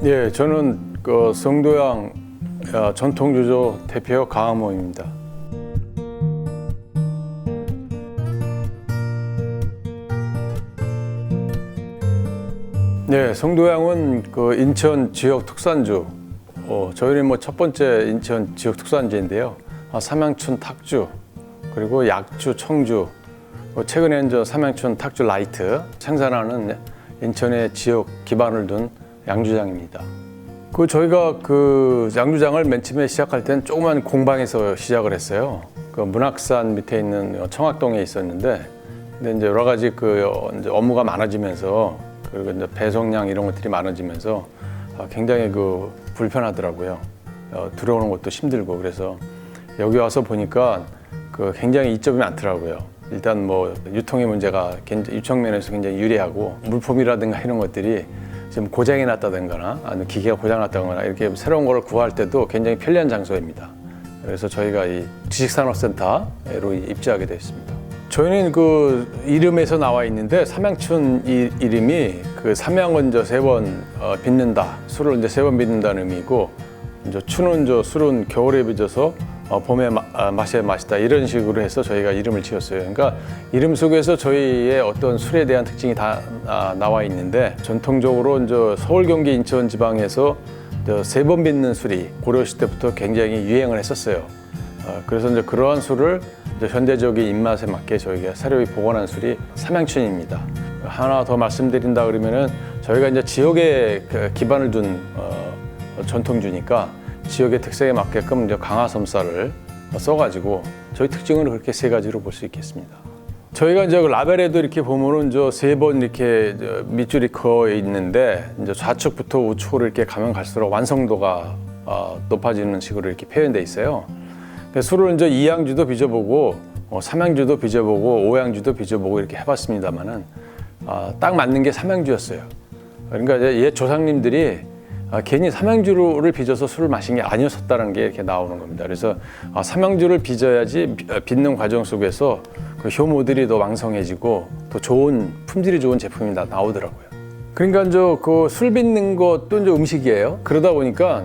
예, 저는 그 성도양 전통주조 대표 강한모입니다. 네, 성도양은 그 인천 지역 특산주. 저희는 뭐 첫 번째 인천 지역 특산지인데요. 삼양춘 탁주, 그리고 약주, 청주, 최근에 이제 삼양춘 탁주 라이트 생산하는 인천의 지역 기반을 둔 양주장입니다. 저희가 그 양주장을 맨 처음에 시작할 때는 조그만 공방에서 시작을 했어요. 그 문학산 밑에 있는 청학동에 있었는데, 근데 이제 여러 가지 이제 업무가 많아지면서, 그리고 이제 배송량 이런 것들이 많아지면서 굉장히 불편하더라고요. 들어오는 것도 힘들고. 그래서 여기 와서 보니까 굉장히 이점이 많더라고요. 일단 뭐 유통의 문제가 유통 면에서 굉장히 유리하고, 물품이라든가 이런 것들이 좀 고장이 났다든가 아니면 기계가 고장 났다거나 이렇게 새로운 걸 구할 때도 굉장히 편리한 장소입니다. 그래서 저희가 이 지식산업센터로 입지하게 되었습니다. 저희는 그 이름에서 나와 있는데, 삼양춘 이름이 삼양은 세 번 빚는다, 술을 이제 3번 빚는다는 의미고, 이제 춘은 술은 겨울에 빚어서 봄에 맛에 맛있다, 이런 식으로 해서 저희가 이름을 지었어요. 그러니까 이름 속에서 저희의 어떤 술에 대한 특징이 다 나와 있는데, 전통적으로 이제 서울, 경기, 인천 지방에서 3번 빚는 술이 고려시 때부터 굉장히 유행을 했었어요. 그래서 이제 그러한 술을 이제 현대적인 입맛에 맞게 저희가 새로 복원한 술이 삼양춘입니다. 하나 더 말씀드린다 그러면은, 저희가 이제 지역에 기반을 둔 전통주니까 지역의 특색에 맞게끔 이제 강화섬쌀을 써가지고 저희 특징을 그렇게 3가지로 볼 수 있겠습니다. 저희가 이제 라벨에도 이렇게 보면은 3번 이렇게 밑줄이 그어 있는데, 이제 좌측부터 우측으로 이렇게 가면 갈수록 완성도가 높아지는 식으로 이렇게 표현되어 있어요. 술을 이제 2양주도 빚어보고, 3양주도 빚어보고, 5양주도 빚어보고 이렇게 해봤습니다만은, 딱 맞는 게 3양주였어요. 그러니까 옛 조상님들이 괜히 삼양주를 빚어서 술을 마신 게 아니었었다는 게 이렇게 나오는 겁니다. 그래서 삼양주를 빚어야지 빚는 과정 속에서 그 효모들이 더 왕성해지고 더 좋은 품질이 좋은 제품이 나오더라고요. 그러니까 이제 술 빚는 것도 이제 음식이에요. 그러다 보니까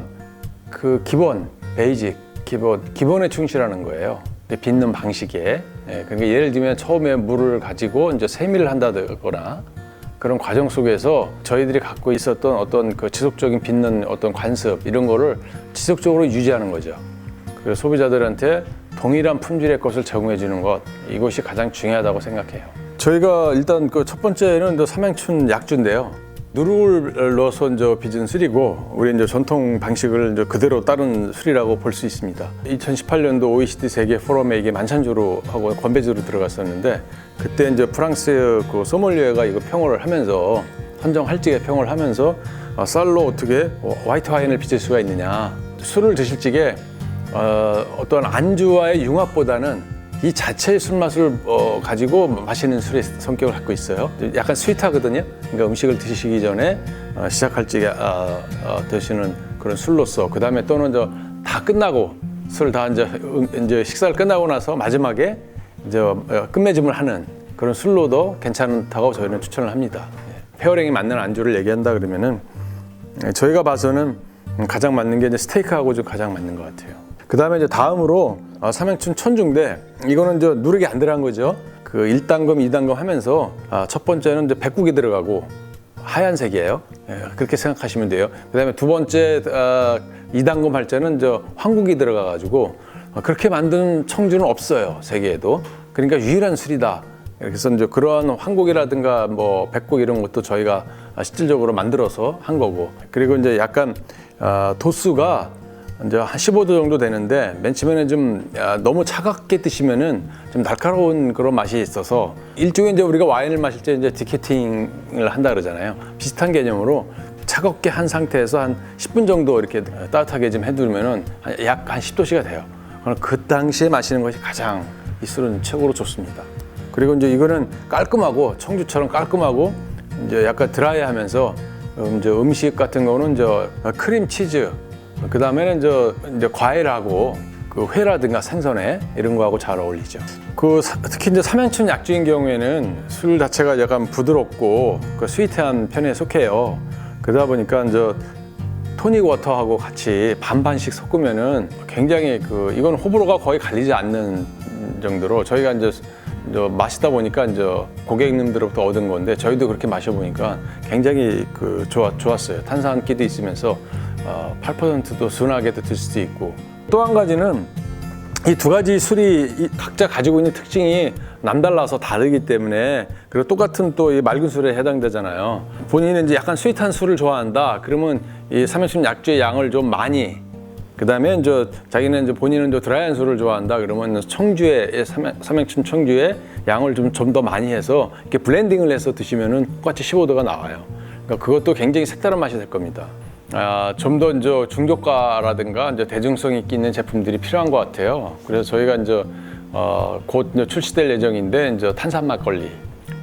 기본 베이직 기본에 충실하는 거예요. 빚는 방식에. 그러니까 예를 들면 처음에 물을 가지고 이제 세밀을 한다거나 그런 과정 속에서 저희들이 갖고 있었던 어떤 지속적인 빚는 어떤 관습, 이런 거를 지속적으로 유지하는 거죠. 그래서 소비자들한테 동일한 품질의 것을 제공해 주는 것, 이것이 가장 중요하다고 생각해요. 저희가 일단 첫 번째는 삼양춘 약주인데요. 누룩을 넣어서 이제 빚은 술이고, 우리 이제 전통 방식을 이제 그대로 따른 술이라고 볼 수 있습니다. 2018년도 OECD 세계 포럼에 이게 만찬주로 하고 건배주로 들어갔었는데, 그때 이제 프랑스 소믈리에가 이거 평을 하면서, 선정할직에 평을 하면서 쌀로 어떻게 화이트 와인을 빚을 수가 있느냐, 술을 드실 적에 어떤 안주와의 융합보다는 이 자체의 술맛을 가지고 마시는 술의 성격을 갖고 있어요. 약간 스윗하거든요. 그러니까 음식을 드시기 전에 시작할 적에 드시는 그런 술로서, 그 다음에 또는 다 끝나고 술 다 이제 식사를 끝나고 나서 마지막에 이제 끝맺음을 하는 그런 술로도 괜찮다고 저희는 추천을 합니다. 페어링이 맞는 안주를 얘기한다 그러면은, 저희가 봐서는 가장 맞는 게 이제 스테이크하고 좀 가장 맞는 것 같아요. 그 다음에 이제 다음으로 삼양춘 천주인데, 이거는 이제 누룩이 안 들어간 거죠. 1단검, 2단검 하면서 첫 번째는 이제 백국이 들어가고 하얀색이에요. 그렇게 생각하시면 돼요. 그 다음에 두 번째 2단검 할 때는 이제 황국이 들어가가지고, 그렇게 만든 청주는 없어요, 세계에도. 그러니까 유일한 술이다. 그래서 이제 그러한 황국이라든가 뭐 백국 이런 것도 저희가 실질적으로 만들어서 한 거고, 그리고 이제 약간 도수가 이제 한 15도 정도 되는데, 맨 처음에는 좀 너무 차갑게 드시면은 좀 날카로운 그런 맛이 있어서, 일종의 이제 우리가 와인을 마실 때 이제 디케팅을 한다 그러잖아요. 비슷한 개념으로 차갑게 한 상태에서 한 10분 정도 이렇게 따뜻하게 좀 해두면은 약 한 10도씨가 돼요. 그 당시에 마시는 것이 가장 이 술은 최고로 좋습니다. 그리고 이제 이거는 깔끔하고, 청주처럼 깔끔하고 이제 약간 드라이하면서 이제 음식 같은 거는 이제 크림 치즈, 그 다음에는 이제 과일하고 회라든가 생선회 이런 거하고 잘 어울리죠. 특히 이제 삼양춘 약주인 경우에는 술 자체가 약간 부드럽고 스위트한 편에 속해요. 그러다 보니까 이제 토닉 워터하고 같이 반반씩 섞으면은 굉장히 이건 호불호가 거의 갈리지 않는 정도로 저희가 이제 마시다 보니까 이제 고객님들로부터 얻은 건데 저희도 그렇게 마셔보니까 굉장히 좋았어요. 탄산기도 있으면서 8%도 순하게도 들 수도 있고 또 한 가지는 이 두 가지 술이 각자 가지고 있는 특징이 남달라서 다르기 때문에 그리고 똑같은 또 이 맑은 술에 해당되잖아요. 본인은 이제 약간 스윗한 술을 좋아한다. 그러면 이 삼양춘 약주의 양을 좀 많이 그다음에 이제 자기는 이제 본인은 이제 드라이한 술을 좋아한다. 그러면 청주의 삼양춘 청주의 양을 좀 더 많이 해서 이렇게 블렌딩을 해서 드시면은 똑같이 15도가 나와요. 그러니까 그것도 굉장히 색다른 맛이 될 겁니다. 좀 더 이제 중저가라든가 이제 대중성 있는 제품들이 필요한 것 같아요. 그래서 저희가 이제 곧 이제 출시될 예정인데 이제 탄산 막걸리.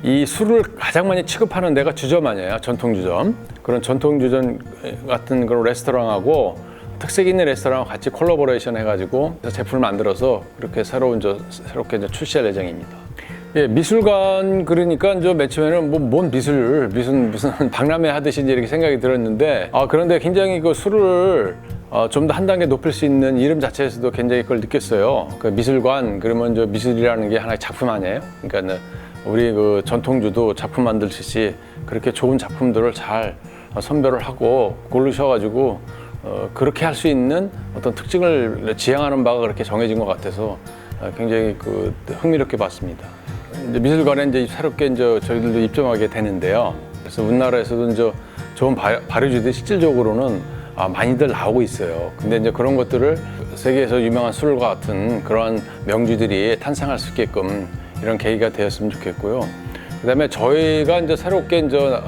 이 술을 가장 많이 취급하는 데가 주점 아니에요. 전통 주점. 그런 전통 주점 같은 그런 레스토랑하고 특색 있는 레스토랑과 같이 콜라보레이션 해가지고 제품을 만들어서 그렇게 새롭게 이제 출시할 예정입니다. 예, 미술관 그러니까 이제 맨 처음에는 뭔 무슨 박람회 하듯이 이제 이렇게 생각이 들었는데 그런데 굉장히 그 술을 좀 더 한 단계 높일 수 있는 이름 자체에서도 굉장히 그걸 느꼈어요. 그 미술관 그러면 이제 미술이라는 게 하나의 작품 아니에요? 그러니까 우리 그 전통주도 작품 만들듯이 그렇게 좋은 작품들을 잘 선별을 하고 고르셔가지고 그렇게 할 수 있는 어떤 특징을 지향하는 바가 그렇게 정해진 것 같아서 굉장히 흥미롭게 봤습니다. 이제 미술관에 이제 새롭게 이제 저희들도 입점하게 되는데요. 그래서 우리나라에서도 이제 좋은 발효주들이 실질적으로는 많이들 나오고 있어요. 근데 이제 그런 것들을 세계에서 유명한 술과 같은 그러한 명주들이 탄생할 수 있게끔 이런 계기가 되었으면 좋겠고요. 그다음에 저희가 이제 새롭게 이제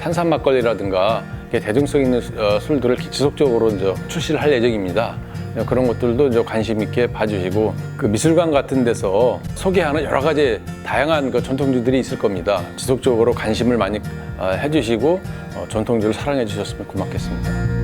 탄산 막걸리라든가 대중성 있는 술들을 지속적으로 이제 출시를 할 예정입니다. 그런 것들도 이제 관심 있게 봐주시고 그 미술관 같은 데서 소개하는 여러 가지 다양한 그 전통주들이 있을 겁니다. 지속적으로 관심을 많이 해주시고 전통주를 사랑해 주셨으면 고맙겠습니다.